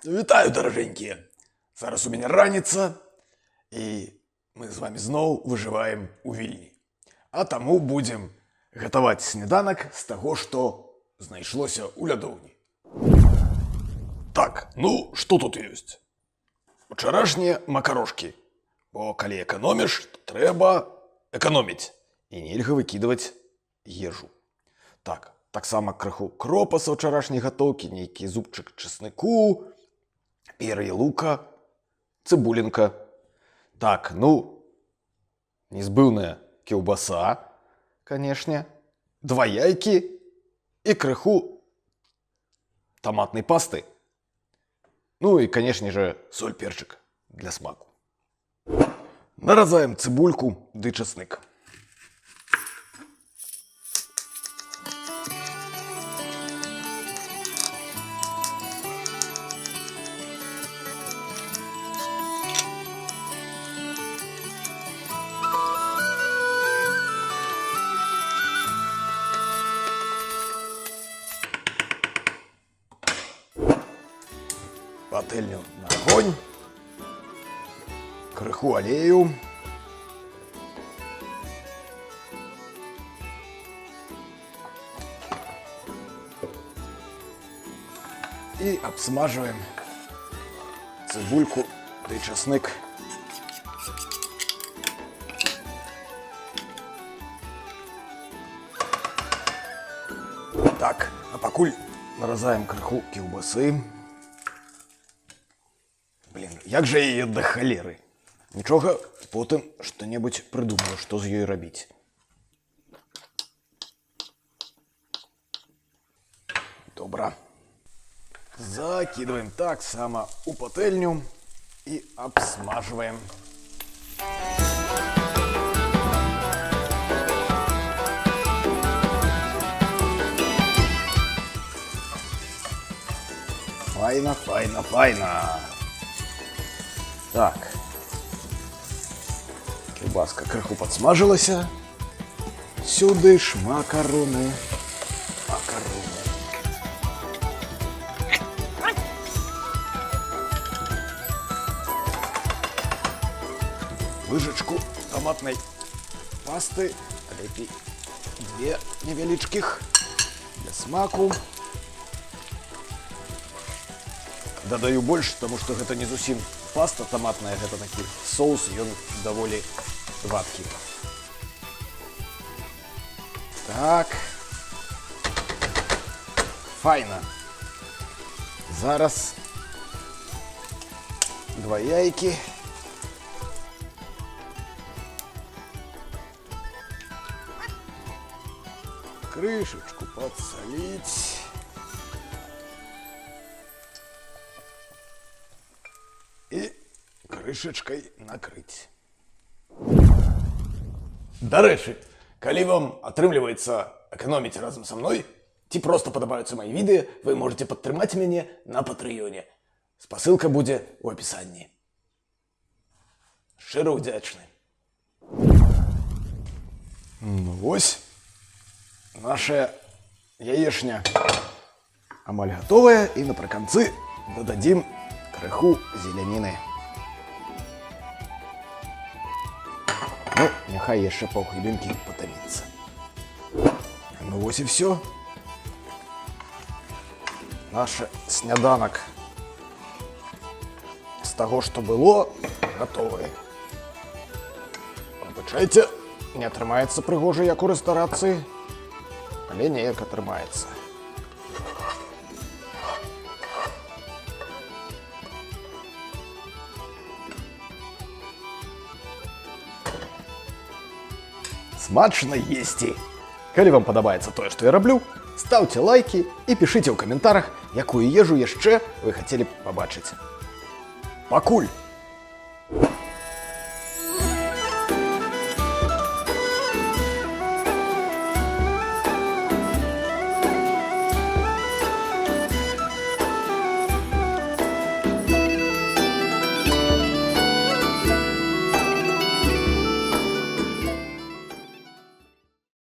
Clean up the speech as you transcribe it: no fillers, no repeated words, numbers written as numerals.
Вітаю, дорогенькі! Зараз у мяне раніца, і мы з вами зноў выжываем у Вільні. А таму будзем гатаваць сняданак з таго, што знайшлося ў лядоўні. Так, ну, што тут ёсць? Учарашнія макарошкі. Бо калі эканоміш, то трэба эканоміць. І нельга выкідваць ежу. Так, таксама крыху кропа са ўчарашняй гатоўкі, нейкі зубчык часныку, пер'е лука, цыбулінка. Так, ну, незбыўная кіўбаса, канешне, 2 яйкі і крыху таматнай пасты. Ну і, канешне же, соль, перчык для смаку. Наразаем цыбульку ды часнык. Пательню на огонь, крыху алею, и обсмаживаем цибульку и чесник. Так, а пакуль наразаем крыху кілбасы. Блин, як жа яе да халеры? Нічога, потым што-небудзь прыдумаю, што з ёй рабіць. Добра. Закидываем так само у пательню и обсмаживаем. Файна, файна, файна. Так, кілбаска крыху подсмажилася. Сюды ж макароны. Макароны. Ложечку томатной пасты, лепей 2 невеличких для смаку. Додаю больше, потому что это не зусім паста томатная, это такі соус, ён даволі вадкі. Так. Файна. Зараз 2 яйкі. Крышечку подсолить. И крышечкой накрыть. Дарэчы, калі вам атрымліваецца эканоміць разам са мной, ці проста падабаюцца мои відэа, вы можете падтрымаць мяне на Патрыёне. Спасылка будзе ў апісанні. Шчыра ўдзячны. Ну вось, наша яешня амаль гатовая, і напрыканцы дададзім крыху зеляніны. Ну, няхай яшчэ паўхвілінкі патаміцца. Ну вось і все. Наш сняданак з таго, што было, гатовы. Выбачайце, не атрымаецца прыгожа, як у рэстарацыі, але неяк атрымаецца. Смачна есці! Калі вам падабаецца тое, што я раблю, ставьте лайки і пішыце ў каментарах, якую ежу яшчэ вы хацелі б пабачыць. Пакуль!